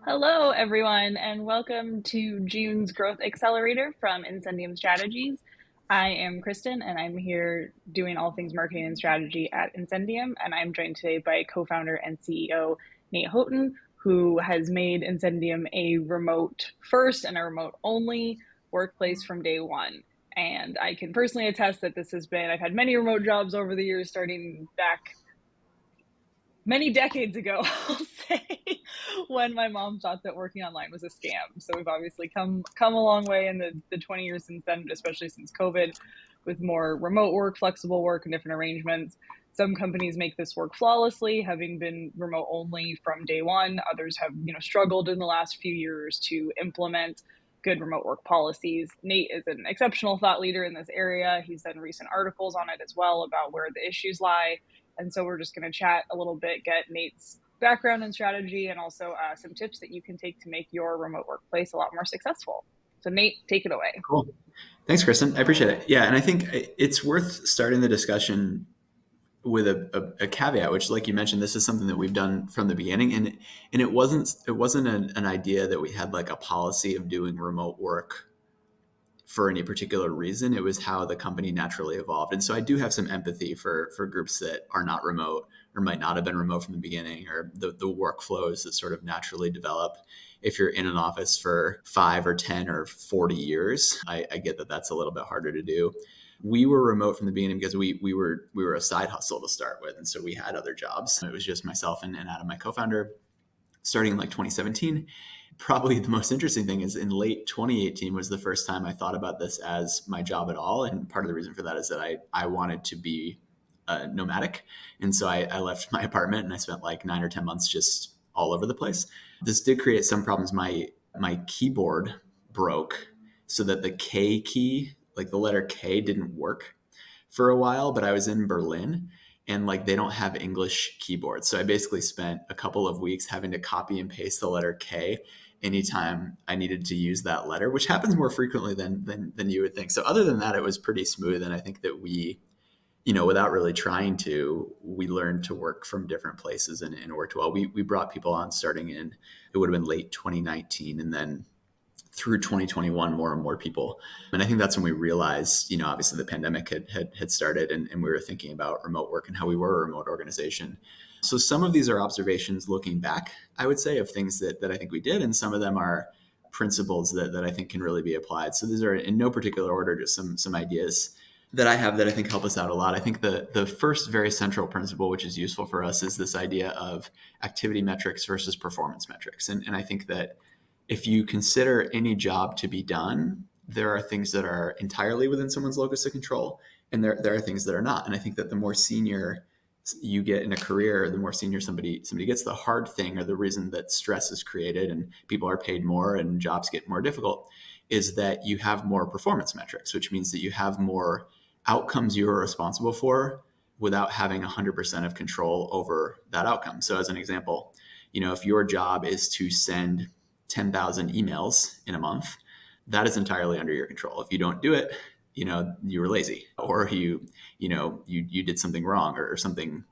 Hello, everyone, and welcome to June's Growth Accelerator from Incendium Strategies. I am Kristen, and I'm here doing all things marketing and strategy at Incendium. And I'm joined today by co founder and CEO Nate Houghton, who has made Incendium a remote first and a remote only workplace from day one. And I can personally attest that I've had many remote jobs over the years, starting back many decades ago, I'll say, when my mom thought that working online was a scam. So we've obviously come a long way in the 20 years since then, especially since COVID, with more remote work, flexible work, and different arrangements. Some companies make this work flawlessly, having been remote only from day one. Others have, struggled in the last few years to implement good remote work policies. Nate is an exceptional thought leader in this area. He's done recent articles on it as well about where the issues lie, and so we're just going to chat a little bit, get Nate's background and strategy, and also some tips that you can take to make your remote workplace a lot more successful. So, Nate, take it away. Cool. Thanks, Kristen. I appreciate it. Yeah, and I think it's worth starting the discussion with a caveat, which, like you mentioned, this is something that we've done from the beginning, and it wasn't an idea that we had like a policy of doing remote work for any particular reason. It was how the company naturally evolved. And so I do have some empathy for groups that are not remote or might not have been remote from the beginning, or the workflows that sort of naturally develop if you're in an office for 5 or 10 or 40 years. I get that that's a little bit harder to do. We were remote from the beginning because we were a side hustle to start with. And so we had other jobs. It was just myself and Adam, my co-founder, starting in like 2017. Probably the most interesting thing is in late 2018 was the first time I thought about this as my job at all. And part of the reason for that is that I wanted to be nomadic. And so I left my apartment and I spent like 9 or 10 months just all over the place. This did create some problems. My keyboard broke so that the K key, like the letter K, didn't work for a while, but I was in Berlin and like they don't have English keyboards. So I basically spent a couple of weeks having to copy and paste the letter K anytime I needed to use that letter, which happens more frequently than you would think. So other than that, it was pretty smooth. And I think that we, without really trying to, we learned to work from different places and worked well. We brought people on starting in, it would have been late 2019. And then through 2021, more and more people. And I think that's when we realized, obviously the pandemic had started and we were thinking about remote work and how we were a remote organization. So some of these are observations looking back, I would say, of things that I think we did. And some of them are principles that I think can really be applied. So these are in no particular order, just some ideas that I have that I think help us out a lot. I think the first very central principle, which is useful for us, is this idea of activity metrics versus performance metrics. And I think that if you consider any job to be done, there are things that are entirely within someone's locus of control, and there are things that are not. And I think that the more senior you get in a career, the more senior somebody gets, the hard thing, or the reason that stress is created and people are paid more and jobs get more difficult, is that you have more performance metrics, which means that you have more outcomes you're responsible for without having 100% of control over that outcome. So as an example, if your job is to send 10,000 emails in a month, that is entirely under your control. If you don't do it, you were lazy, or you did something wrong, or something,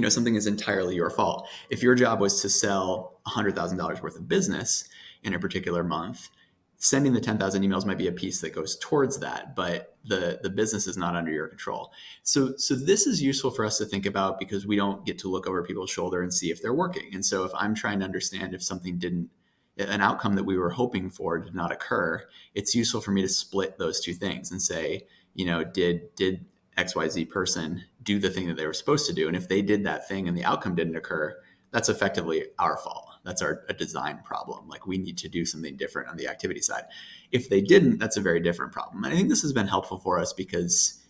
something is entirely your fault. If your job was to sell $100,000 worth of business in a particular month, sending the 10,000 emails might be a piece that goes towards that, but the business is not under your control. So this is useful for us to think about because we don't get to look over people's shoulder and see if they're working. And so if I'm trying to understand if an outcome that we were hoping for did not occur, it's useful for me to split those two things and say, did XYZ person do the thing that they were supposed to do? And if they did that thing and the outcome didn't occur, that's effectively our fault. That's a design problem. Like, we need to do something different on the activity side. If they didn't, that's a very different problem. And I think this has been helpful for us because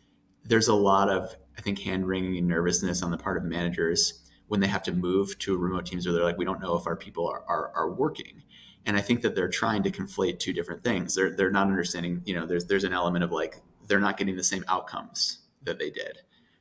there's a lot of, I think, hand-wringing and nervousness on the part of managers when they have to move to remote teams where they're like, we don't know if our people are working. And I think that they're trying to conflate two different things. They're not understanding, there's an element of like, they're not getting the same outcomes that they did.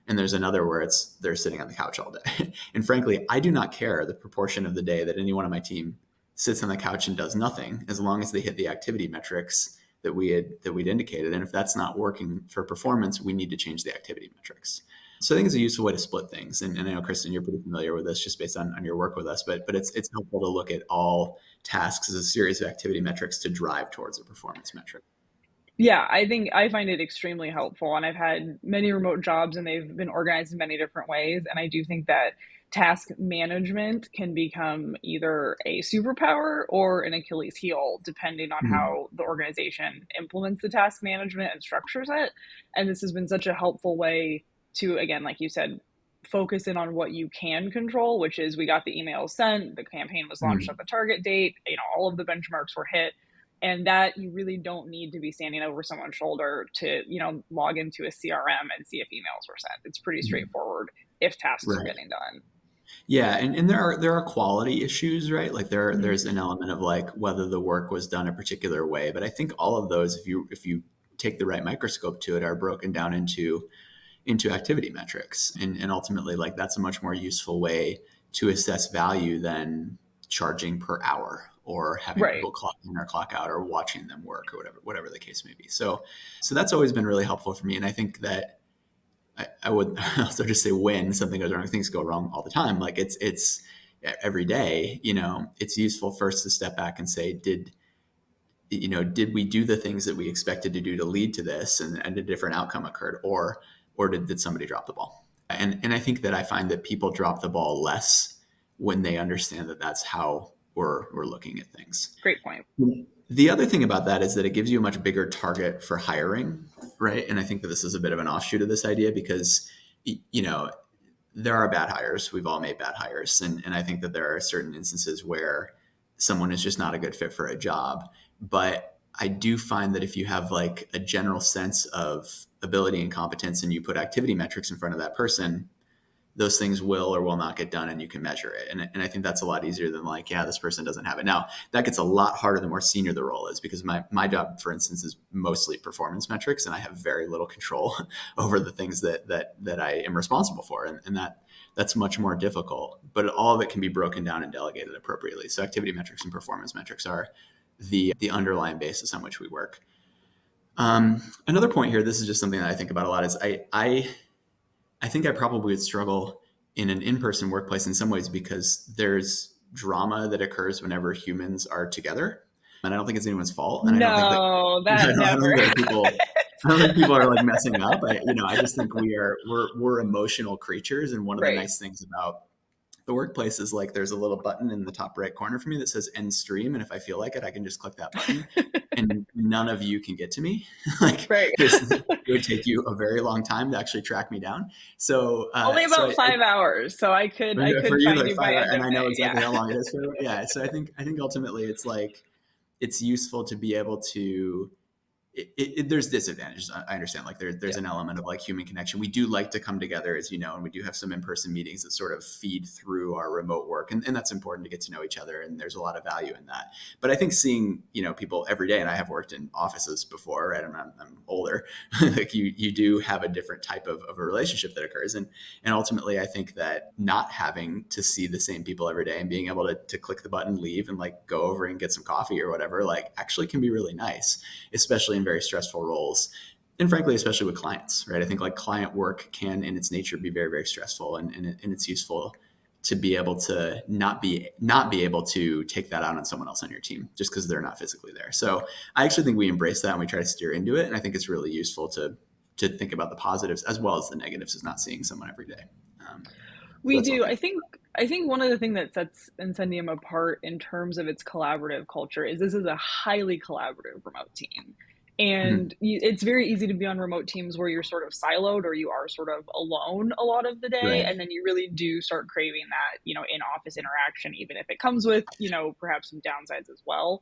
And there's another where they're sitting on the couch all day. And frankly, I do not care the proportion of the day that anyone on my team sits on the couch and does nothing, as long as they hit the activity metrics that we'd indicated. And if that's not working for performance, we need to change the activity metrics. So I think it's a useful way to split things. And I know, Kristen, you're pretty familiar with this just based on your work with us, but it's helpful to look at all tasks as a series of activity metrics to drive towards a performance metric. Yeah, I think I find it extremely helpful. And I've had many remote jobs and they've been organized in many different ways. And I do think that task management can become either a superpower or an Achilles heel, depending on Mhm. how the organization implements the task management and structures it. And this has been such a helpful way to, again, like you said, focus in on what you can control, which is we got the email sent, the campaign was launched at Mhm. the target date, all of the benchmarks were hit, and that you really don't need to be standing over someone's shoulder to log into a CRM and see if emails were sent. It's pretty Mhm. straightforward if tasks are Right. getting done. Yeah, and there are quality issues, right? Like there's Mm-hmm. an element of like whether the work was done a particular way, but I think all of those, if you take the right microscope to it, are broken down into activity metrics, and ultimately like that's a much more useful way to assess value than charging per hour or having Right. people clock in or clock out or watching them work or whatever the case may be. So that's always been really helpful for me, and I think that I would also just say when something goes wrong, things go wrong all the time. Like it's every day. It's useful first to step back and say, did we do the things that we expected to do to lead to this, and a different outcome occurred, or did somebody drop the ball? And I think that I find that people drop the ball less when they understand that that's how we're looking at things. Great point. The other thing about that is that it gives you a much bigger target for hiring, right? And I think that this is a bit of an offshoot of this idea because, you know, there are bad hires. We've all made bad hires. And I think that there are certain instances where someone is just not a good fit for a job. But I do find that if you have like a general sense of ability and competence and you put activity metrics in front of that person, those things will or will not get done and you can measure it. And I think that's a lot easier than like, yeah, this person doesn't have it. Now, that gets a lot harder the more senior the role is because my job, for instance, is mostly performance metrics and I have very little control over the things that I am responsible for. And that's much more difficult, but all of it can be broken down and delegated appropriately. So activity metrics and performance metrics are the underlying basis on which we work. Another point here, this is just something that I think about a lot, is I think I probably would struggle in an in-person workplace in some ways because there's drama that occurs whenever humans are together, and I don't think it's anyone's fault. And I don't think that No, that I don't never think that people. happens. I don't think people are like messing up. I just think we're emotional creatures, and one of the Right. nice things about the workplace is like there's a little button in the top right corner for me that says end stream, and if I feel like it I can just click that button and none of you can get to me. Like Right. it would take you a very long time to actually track me down. so Only uh, so about I, 5 hours, so I could I for could you find like you by 5 hours, end and of I know May. Yeah. exactly how long it is for. Yeah, so I think ultimately it's like it's useful to be able to there's disadvantages. I understand. Like there's Yeah. an element of like human connection. We do like to come together, as you know, and we do have some in-person meetings that sort of feed through our remote work, and that's important to get to know each other. And there's a lot of value in that. But I think seeing people every day, and I have worked in offices before, right? I'm older. Like you do have a different type of a relationship that occurs, and ultimately, I think that not having to see the same people every day and being able to click the button, leave, and like go over and get some coffee or whatever, like actually can be really nice, especially in very stressful roles. And frankly, especially with clients, right? I think like client work can in its nature be very, very stressful, and it's useful to be able to not be able to take that out on someone else on your team just because they're not physically there. So I actually think we embrace that and we try to steer into it. And I think it's really useful to think about the positives as well as the negatives of not seeing someone every day. So We that's one do. thing. I think one of the things that sets Incendium apart in terms of its collaborative culture is this is a highly collaborative remote team. Mhm. And it's very easy to be on remote teams where you're sort of siloed or you are sort of alone a lot of the day. Right. And then you really do start craving that, in office interaction, even if it comes with, perhaps some downsides as well.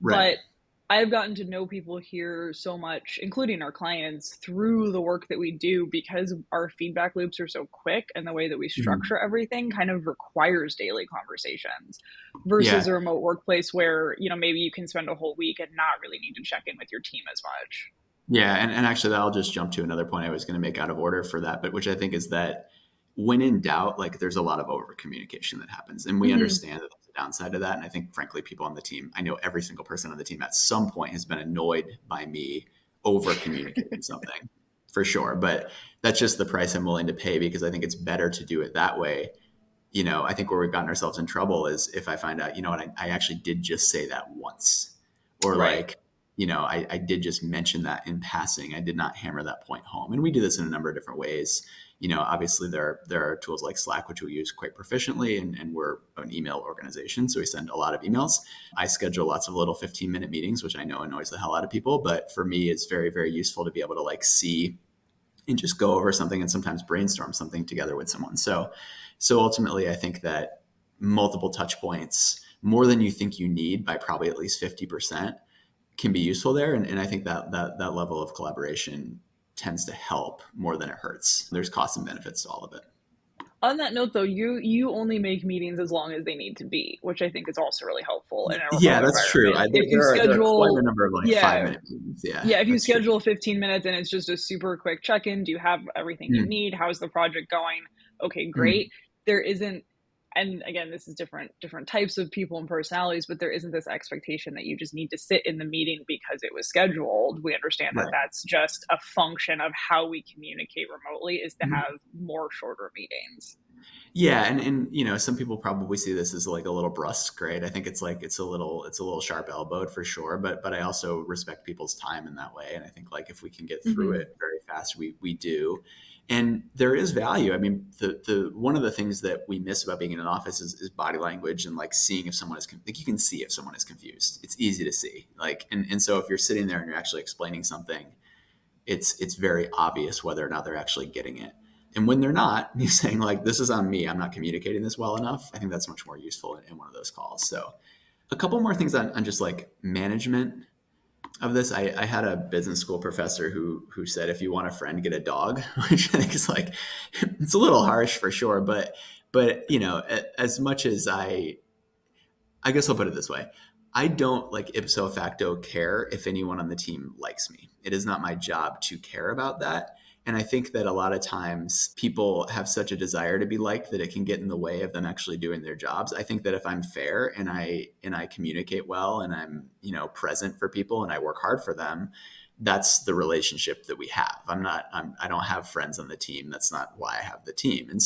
Right. But I've gotten to know people here so much, including our clients, through the work that we do because our feedback loops are so quick and the way that we Mhm. structure everything kind of requires daily conversations versus a Yeah. remote workplace where, maybe you can spend a whole week and not really need to check in with your team as much. Yeah, and actually, I'll just jump to another point I was going to make out of order for that, but which I think is that when in doubt, like there's a lot of over communication that happens, and we Hmm. understand that there's a downside to that. And I think, frankly, people on the team, I know every single person on the team at some point has been annoyed by me over communicating something. for sure. But that's just the price I'm willing to pay because I think it's better to do it that way. I think where we've gotten ourselves in trouble is if I find out, what, I actually did just say that once, or Right. like, I did just mention that in passing. I did not hammer that point home. And we do this in a number of different ways. Obviously there are tools like Slack, which we use quite proficiently, and we're an email organization. So we send a lot of emails. I schedule lots of little 15-minute meetings, which I know annoys the hell out of people. But for me, it's very, very useful to be able to like see and just go over something and sometimes brainstorm something together with someone. So ultimately, I think that multiple touch points, more than you think you need by probably at least 50%, can be useful there. And I think that level of collaboration tends to help more than it hurts. There's costs and benefits to all of it. On that note, though, you only make meetings as long as they need to be, which I think is also really helpful in a Yeah, remote that's true. environment. If you There are quite a schedule, number of like yeah, 5-minute meetings. Yeah, yeah, if you that's true. schedule 15 minutes and it's just a super quick check-in, do you have everything you Mm, need? How's the project going? Okay, great. mm, There isn't, and again, this is different types of people and personalities, but there isn't this expectation that you just need to sit in the meeting because it was scheduled. We understand that right. that's just a function of how we communicate remotely, is to Mm. have more shorter meetings. Yeah, and some people probably see this as like a little brusque, right? I think it's like it's a little sharp elbowed for sure, but I also respect people's time in that way, and I think like if we can get through Hmm. it very fast, we do. And there is value. I mean, the one of the things that we miss about being in an office is body language and like seeing if someone is like you can see if someone is confused. It's easy to see. Like and so if you're sitting there and you're actually explaining something, it's very obvious whether or not they're actually getting it. And when they're not, you're saying like, this is on me. I'm not communicating this well enough. I think that's much more useful in one of those calls. So a couple more things on just like management of this. I had a business school professor who said, if you want a friend, get a dog, which I think is like, it's a little harsh for sure. But as much as I guess I'll put it this way. I don't like ipso facto care if anyone on the team likes me. It is not my job to care about that. And I think that a lot of times people have such a desire to be liked that it can get in the way of them actually doing their jobs. I think that if I'm fair and I communicate well and I'm, present for people and I work hard for them, that's the relationship that we have. I don't have friends on the team. That's not why I have the team. And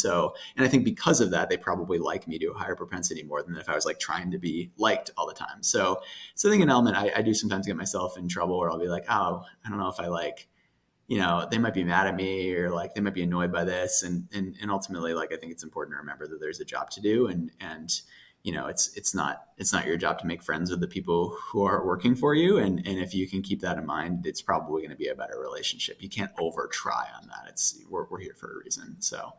I think because of that, they probably like me to a higher propensity more than if I was like trying to be liked all the time. So I think an element I do sometimes get myself in trouble where I'll be like, oh, I don't know if I like, they might be mad at me or like they might be annoyed by this. And ultimately, like I think it's important to remember that there's a job to do and it's not your job to make friends with the people who are working for you. And if you can keep that in mind, it's probably going to be a better relationship. You can't over try on that. We're here for a reason. So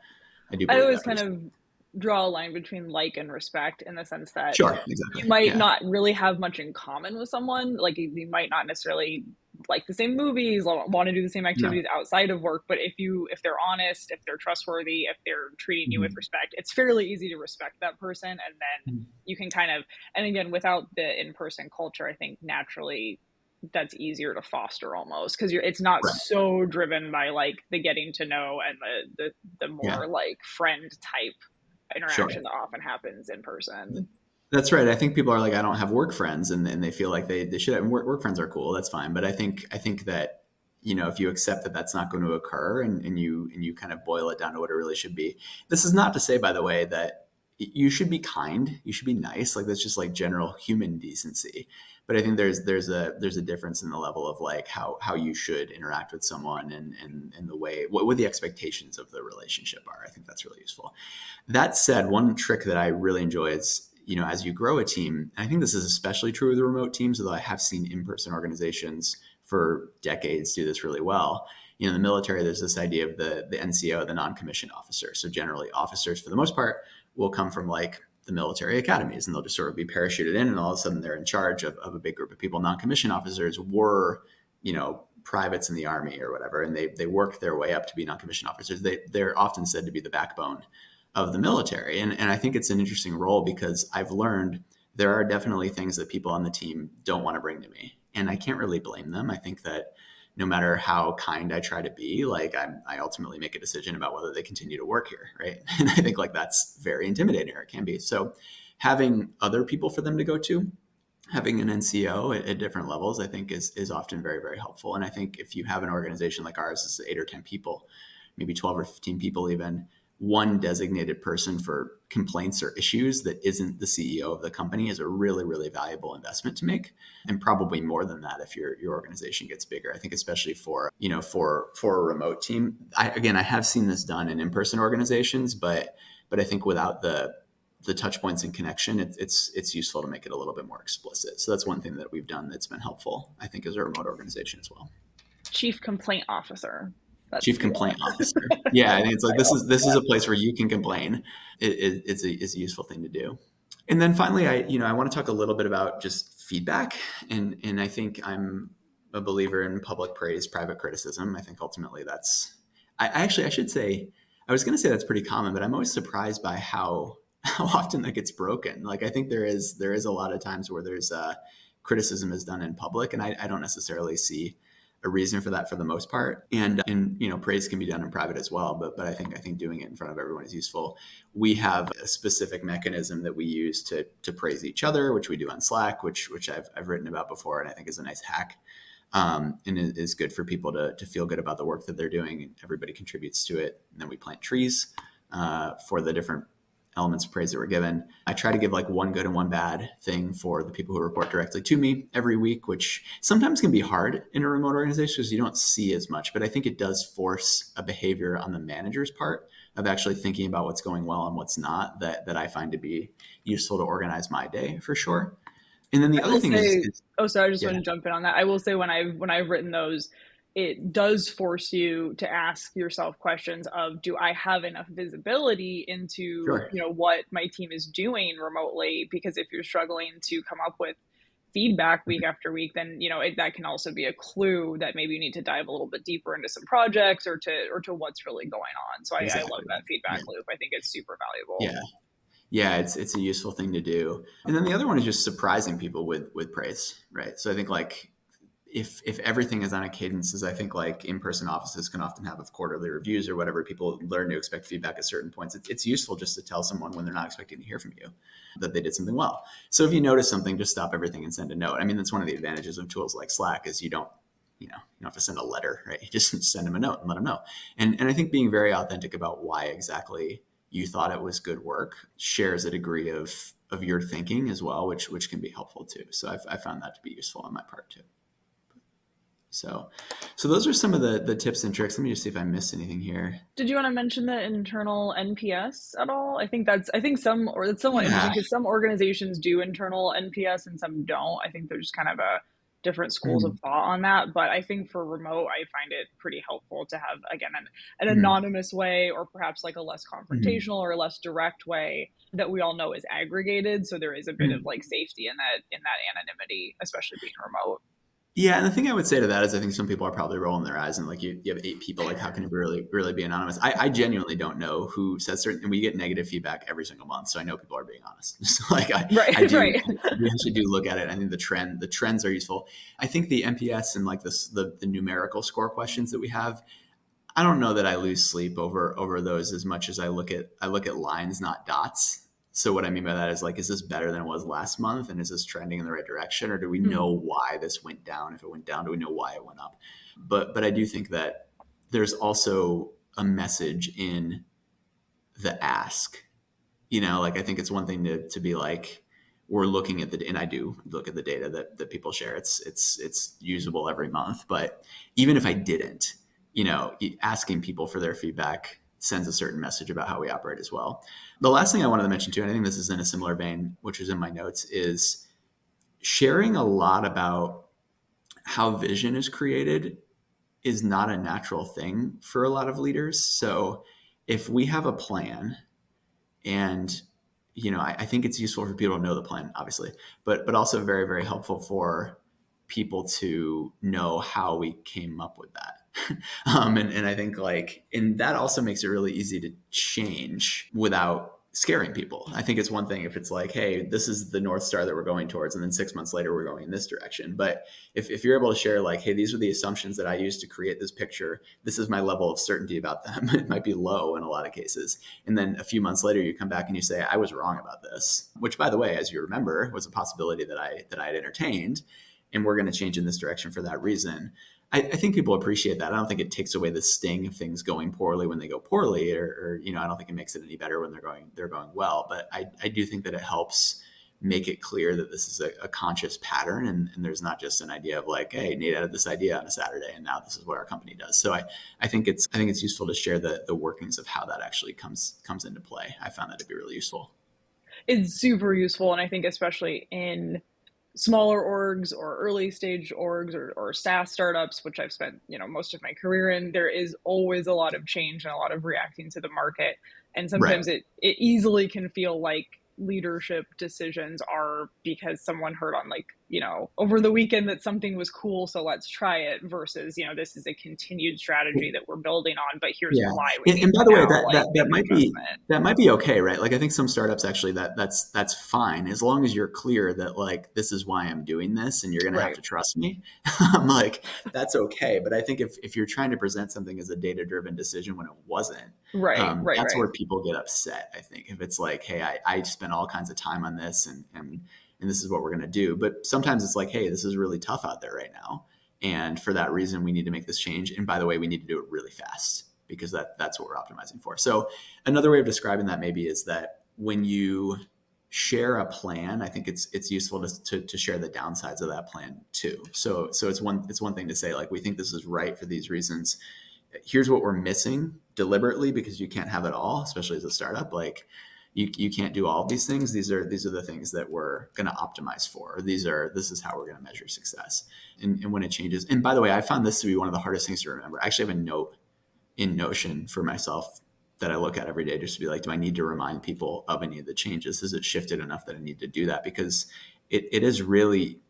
I do I believe always that kind pretty. of draw a line between like and respect in the sense that Sure, you exactly. might Yeah. not really have much in common with someone. Like you might not necessarily like the same movies, want to do the same No. activities outside of work. But if they're honest, if they're trustworthy, if they're treating you with Mhm. respect, it's fairly easy to respect that person. And then you can kind of, and again, without the in person culture, I think naturally that's easier to foster almost because it's not Right. so driven by like the getting to know and the Yeah. more like friend type Sure. interaction that often happens in person. That's right. I think people are like, I don't have work friends, and they feel like they should have. And work friends are cool. That's fine. But I think that if you accept that that's not going to occur, and you kind of boil it down to what it really should be. This is not to say, by the way, that you should be kind, you should be nice. Like that's just like general human decency. But I think there's a difference in the level of like how you should interact with someone and the way what the expectations of the relationship are. I think that's really useful. That said, one trick that I really enjoy is, as you grow a team, and I think this is especially true with the remote teams, although I have seen in-person organizations for decades do this really well. In the military, there's this idea of the NCO, the non-commissioned officer. So generally, officers, for the most part, will come from like the military academies, and they'll just sort of be parachuted in, and all of a sudden they're in charge of a big group of people. Non-commissioned officers were, privates in the army or whatever, and they worked their way up to be non-commissioned officers. They're often said to be the backbone of the military. And I think it's an interesting role because I've learned there are definitely things that people on the team don't want to bring to me. And I can't really blame them. I think that no matter how kind I try to be, like I ultimately make a decision about whether they continue to work here, right? And I think like that's very intimidating, or it can be. So having other people for them to go to having an NCO at different levels, I think is often very, very helpful. And I think if you have an organization like ours, is 8 or 10 people, maybe 12 or 15 people even, one designated person for complaints or issues that isn't the CEO of the company is a really, really valuable investment to make. And probably more than that if your organization gets bigger. I think especially for a remote team. I have seen this done in in-person organizations, but I think without the touch points and connection, it's useful to make it a little bit more explicit. So that's one thing that we've done that's been helpful, I think, as a remote organization as well. Chief Complaint Officer. That's Chief the Complaint Officer. Yeah, I think it's like title. this is a place where you can complain. It's a useful thing to do. And then finally, I want to talk a little bit about just feedback, and I think I'm a believer in public praise, private criticism. I think ultimately that's I should say I was going to say that's pretty common, but I'm always surprised by how often that gets broken. Like I think there is a lot of times where there's criticism is done in public, and I don't necessarily see a reason for that for the most part. And praise can be done in private as well, but I think doing it in front of everyone is useful. We have a specific mechanism that we use to praise each other, which we do on Slack, which I've written about before, and I think is a nice hack. And it is good for people to feel good about the work that they're doing, and everybody contributes to it. And then we plant trees for the different elements of praise that were given. I try to give like one good and one bad thing for the people who report directly to me every week, which sometimes can be hard in a remote organization because you don't see as much. But I think it does force a behavior on the manager's part of actually thinking about what's going well and what's not that I find to be useful to organize my day for sure. And then the I other will thing say, is oh, sorry, I just yeah, want to jump in on that. I will say when I've written those, it does force you to ask yourself questions of, do I have enough visibility into, sure. what my team is doing remotely? Because if you're struggling to come up with feedback week after week, then, that can also be a clue that maybe you need to dive a little bit deeper into some projects or to what's really going on. So I love Exactly. that feedback Yeah. loop. I think it's super valuable. Yeah. Yeah, it's a useful thing to do. And then the other one is just surprising people with praise, right? So I think like if everything is on a cadence, as I think like in-person offices can often have with quarterly reviews or whatever, people learn to expect feedback at certain points. It's useful just to tell someone when they're not expecting to hear from you that they did something well. So if you notice something, just stop everything and send a note. I mean, that's one of the advantages of tools like Slack is you don't have to send a letter, right? You just send them a note and let them know. And I think being very authentic about why exactly you thought it was good work shares a degree of your thinking as well, which can be helpful too. So I found that to be useful on my part too. So, so those are some of the tips and tricks. Let me just see if I missed anything here. Did you want to mention the internal NPS at all? I think some, or it's somewhat Yeah. interesting because some organizations do internal NPS and some don't. I think there's kind of a different schools of Mhm. thought on that. But I think for remote, I find it pretty helpful to have, again, an Mhm. anonymous way, or perhaps like a less Mhm. confrontational or less direct way that we all know is aggregated. So there is a bit of Mhm. like safety in that anonymity, especially being remote. Yeah, and the thing I would say to that is I think some people are probably rolling their eyes and like you have 8 people, like how can it really be anonymous? I genuinely don't know who says certain, and we get negative feedback every single month, so I know people are being honest. So like I Right, do right. we actually do look at it. I think the trends are useful. I think the NPS and like this the numerical score questions that we have, I don't know that I lose sleep over those as much as I look at lines, not dots. So what I mean by that is like, is this better than it was last month, and is this trending in the right direction, or do we Hmm. know why this went down? If it went down, do we know why it went up? But I do think that there's also a message in the ask. Like I think it's one thing to be like, we're looking at and I do look at the data that people share. It's usable every month. But even if I didn't, asking people for their feedback sends a certain message about how we operate as well. The last thing I wanted to mention too, and I think this is in a similar vein, which is in my notes, is sharing a lot about how vision is created is not a natural thing for a lot of leaders. So if we have a plan and I think it's useful for people to know the plan, obviously, but also very, very helpful for people to know how we came up with that. And I think and that also makes it really easy to change without scaring people. I think it's one thing if it's like, hey, this is the North Star that we're going towards, and then 6 months later we're going in this direction. But if you're able to share like, hey, these are the assumptions that I used to create this picture, this is my level of certainty about them. It might be low in a lot of cases. And then a few months later you come back and you say, I was wrong about this, which by the way, as you remember, was a possibility that I had entertained. And we're going to change in this direction for that reason. I think people appreciate that. I don't think it takes away the sting of things going poorly when they go poorly, or I don't think it makes it any better when they're going well. But I do think that it helps make it clear that this is a conscious pattern, and there's not just an idea of like, hey, Nate added this idea on a Saturday, and now this is what our company does. So I think it's useful to share the workings of how that actually comes into play. I found that to be really useful. It's super useful, and I think especially in smaller orgs or early stage orgs or SaaS startups, which I've spent, most of my career in, there is always a lot of change and a lot of reacting to the market. And Right. sometimes it easily can feel like leadership decisions are because someone heard on over the weekend that something was cool, so let's try it, versus, this is a continued strategy that we're building on, but here's Yeah, why we need and to by the way, now that make an might adjustment. be okay, right? Like I think some startups actually that's fine as long as you're clear that like this is why I'm doing this, and you're gonna have Right. to trust me. I'm like that's okay, but I think if you're trying to present something as a data driven decision when it wasn't, Right. Right. that's Right. where people get upset. I think if it's like, hey, I spent all kinds of time on this, and this is what we're gonna do, but sometimes it's like, hey, this is really tough out there right now. And for that reason, we need to make this change. And by the way, we need to do it really fast because that's what we're optimizing for. So another way of describing that maybe is that when you share a plan, I think it's useful to share the downsides of that plan too. So it's one thing to say like we think this is right for these reasons. Here's what we're missing deliberately because you can't have it all, especially as a startup. Like you can't do all of these things. These are the things that we're going to optimize for. Or this is how we're going to measure success. And when it changes, and by the way, I found this to be one of the hardest things to remember. I actually have a note in Notion for myself that I look at every day just to be like, do I need to remind people of any of the changes? Has it shifted enough that I need to do that? Because it is really,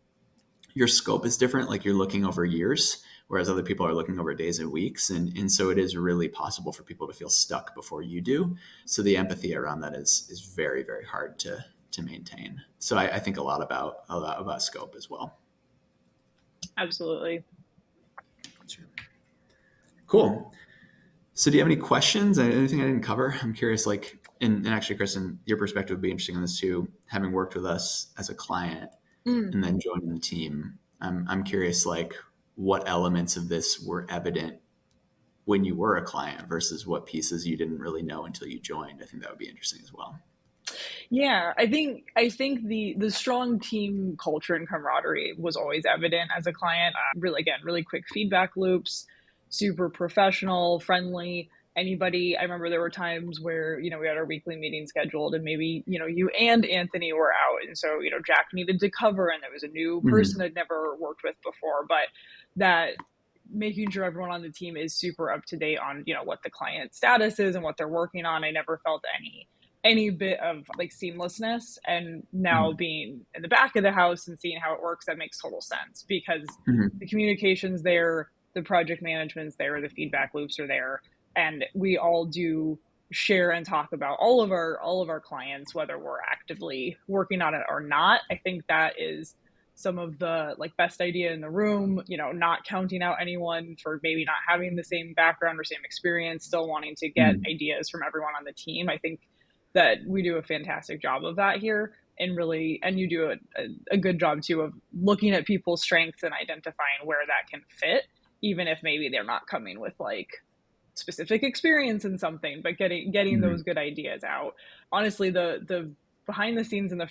your scope is different. Like you're looking over years, whereas other people are looking over days and weeks. And so it is really possible for people to feel stuck before you do. So the empathy around that is very, very hard to maintain. So I think a lot about scope as well. Absolutely. Sure. Cool. So do you have any questions? Anything I didn't cover? I'm curious, like, and actually, Kristen, your perspective would be interesting on this too, having worked with us as a client Mm. and then joining the team. I'm curious, like, what elements of this were evident when you were a client versus what pieces you didn't really know until you joined. I think that would be interesting as well. Yeah, I think the strong team culture and camaraderie was always evident as a client. Really, again, really quick feedback loops, super professional, friendly. Anybody, I remember there were times where we had our weekly meeting scheduled, and maybe you and Anthony were out, and so Jack needed to cover, and there was a new person Mm-hmm. I'd never worked with before, but that making sure everyone on the team is super up to date on what the client status is and what they're working on. I never felt any bit of like seamlessness, and now Mm-hmm. being in the back of the house and seeing how it works, that makes total sense because Mm-hmm. the communication's there, the project management's there, the feedback loops are there, and we all do share and talk about all of our clients, whether we're actively working on it or not. I think that is some of the like best idea in the room, not counting out anyone for maybe not having the same background or same experience, still wanting to get Mm-hmm. ideas from everyone on the team. I think that we do a fantastic job of that here, and you do a good job too of looking at people's strengths and identifying where that can fit, even if maybe they're not coming with like specific experience in something, but getting Mm-hmm. those good ideas out. Honestly, the behind the scenes and the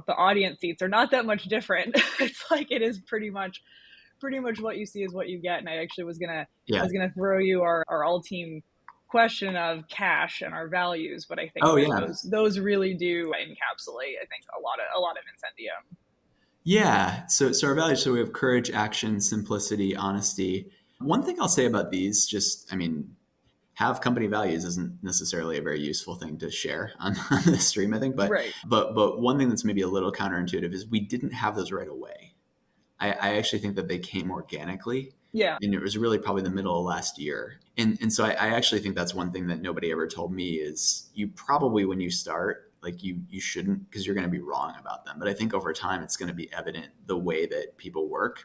the audience seats are not that much different. It's like it is pretty much what you see is what you get. And I actually was gonna I Yeah. was gonna throw you our all team question of cash and our values, but I think Oh that yeah. those really do encapsulate, I think, a lot of Incendium. So our values. So we have courage, action, simplicity, honesty. One thing I'll say about these, just I mean, have company values isn't necessarily a very useful thing to share on the stream, I think. But Right. but but one thing that's maybe a little counterintuitive is we didn't have those right away. I actually think that they came organically. Yeah. And it was really probably the middle of last year. And so I actually think that's one thing that nobody ever told me is you probably, when you start, like you shouldn't, because you're going to be wrong about them. But I think over time, it's going to be evident the way that people work.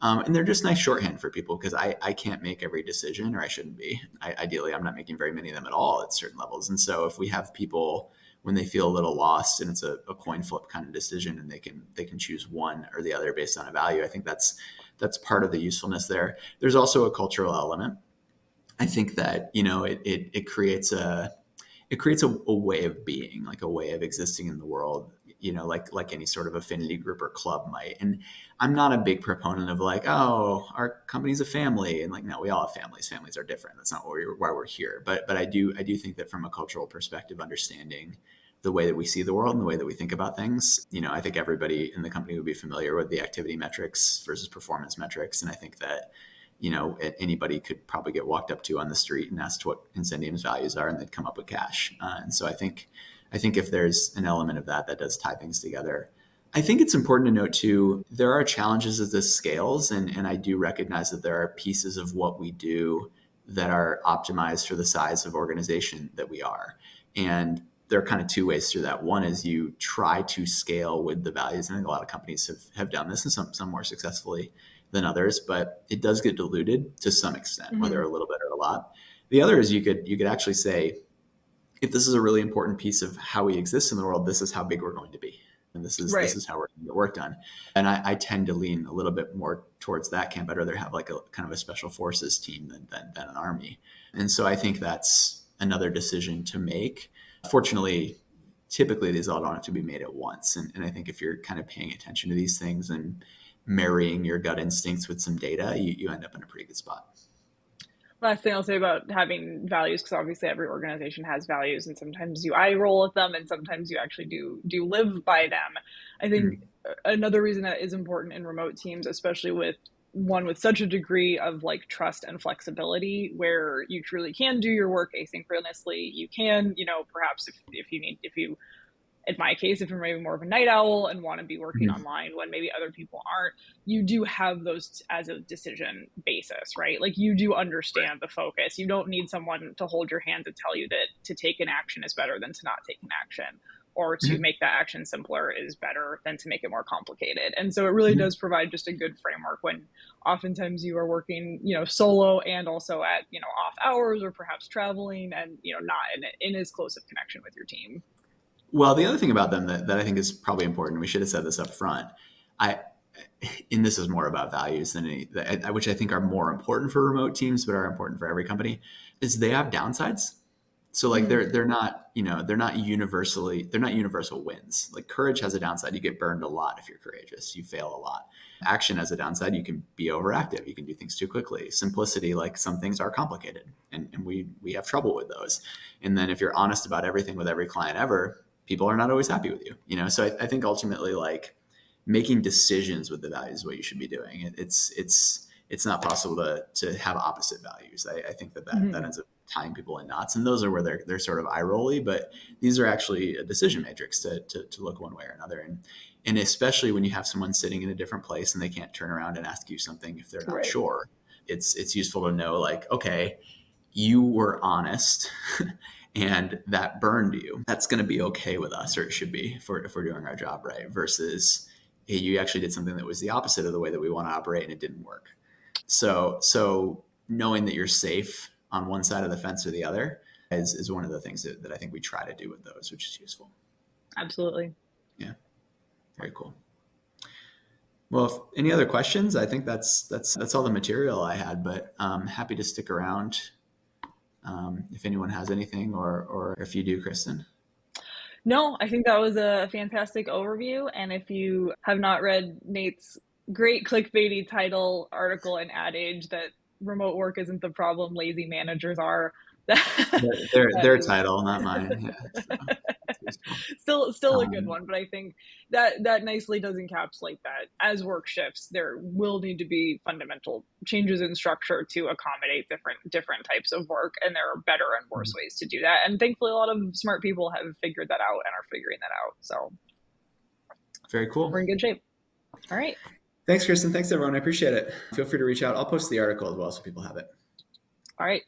And they're just nice shorthand for people because I can't make every decision, or I shouldn't be. Ideally, I'm not making very many of them at all at certain levels. And so if we have people when they feel a little lost and it's a coin flip kind of decision and they can choose one or the other based on a value, I think that's part of the usefulness there. There's also a cultural element. I think that, it creates a way of being, like a way of existing in the world, like any sort of affinity group or club might. And I'm not a big proponent of like, oh, our company's a family, and like, no, we all have families. Families are different. That's not why we're here. But I do think that from a cultural perspective, understanding the way that we see the world and the way that we think about things, I think everybody in the company would be familiar with the activity metrics versus performance metrics. And I think that anybody could probably get walked up to on the street and asked what Incendium's values are, and they'd come up with cash. And so I think if there's an element of that does tie things together. I think it's important to note too, there are challenges as this scales, and I do recognize that there are pieces of what we do that are optimized for the size of organization that we are. And there are kind of two ways through that. One is you try to scale with the values. And I think a lot of companies have done this, and some more successfully than others, but it does get diluted to some extent, Hmm. whether a little bit or a lot. The other is you could actually say, if this is a really important piece of how we exist in the world, this is how big we're going to be. And this Right. is how we're going to get work done. And I tend to lean a little bit more towards that camp. I'd rather have like a kind of a special forces team than an army. And so I think that's another decision to make. Fortunately, typically these all don't have to be made at once. And I think if you're kind of paying attention to these things and marrying your gut instincts with some data, you end up in a pretty good spot. Last thing I'll say about having values, because obviously every organization has values, and sometimes you eye roll at them, and sometimes you actually do live by them. I think Mm. another reason that is important in remote teams, especially with one with such a degree of like trust and flexibility, where you truly can do your work asynchronously. You can, perhaps if you need, if you in my case, if you're maybe more of a night owl and want to be working Mm. online when maybe other people aren't, you do have those as a decision basis, right? Like you do understand the focus. You don't need someone to hold your hand to tell you that to take an action is better than to not take an action, or to Mhm. make that action simpler is better than to make it more complicated. And so it really Mhm. does provide just a good framework when oftentimes you are working, solo and also at, off hours or perhaps traveling and, not in as close of connection with your team. Well, the other thing about them that I think is probably important, we should have said this up front. I, and this is more about values than any, which I think are more important for remote teams, but are important for every company, is they have downsides. So like Mm-hmm. they're not universal wins. Like courage has a downside. You get burned a lot if you're courageous. You fail a lot. Action has a downside. You can be overactive. You can do things too quickly. Simplicity, like some things are complicated, and we have trouble with those. And then if you're honest about everything with every client ever, people are not always happy with you. So I think ultimately like making decisions with the values is what you should be doing. It's not possible to have opposite values. I think that Mm-hmm. ends up tying people in knots, and those are where they're sort of eye rolly. But these are actually a decision matrix to look one way or another, and especially when you have someone sitting in a different place and they can't turn around and ask you something if they're not Right. sure. It's useful to know like, okay, you were honest and that burned you. That's going to be okay with us, or it should be, if we're doing our job right, versus hey, you actually did something that was the opposite of the way that we want to operate and it didn't work. So knowing that you're safe on one side of the fence or the other is one of the things that I think we try to do with those, which is useful. Absolutely. Yeah, very cool. Well, if any other questions, I think that's all the material I had, but happy to stick around if anyone has anything, or if you do, Kristen. No, I think that was a fantastic overview. And if you have not read Nate's great clickbaity title, article, and adage that remote work isn't the problem, lazy managers are, that Their is title, not mine. Yeah, so it's useful. still a good Um, one. But I think that nicely does encapsulate that as work shifts, there will need to be fundamental changes in structure to accommodate different types of work, and there are better and worse ways to do that. And thankfully, a lot of smart people have figured that out and are figuring that out. So Very we're cool. in good shape. All right. Thanks, Kristen. Thanks, everyone. I appreciate it. Feel free to reach out. I'll post the article as well so people have it. All right.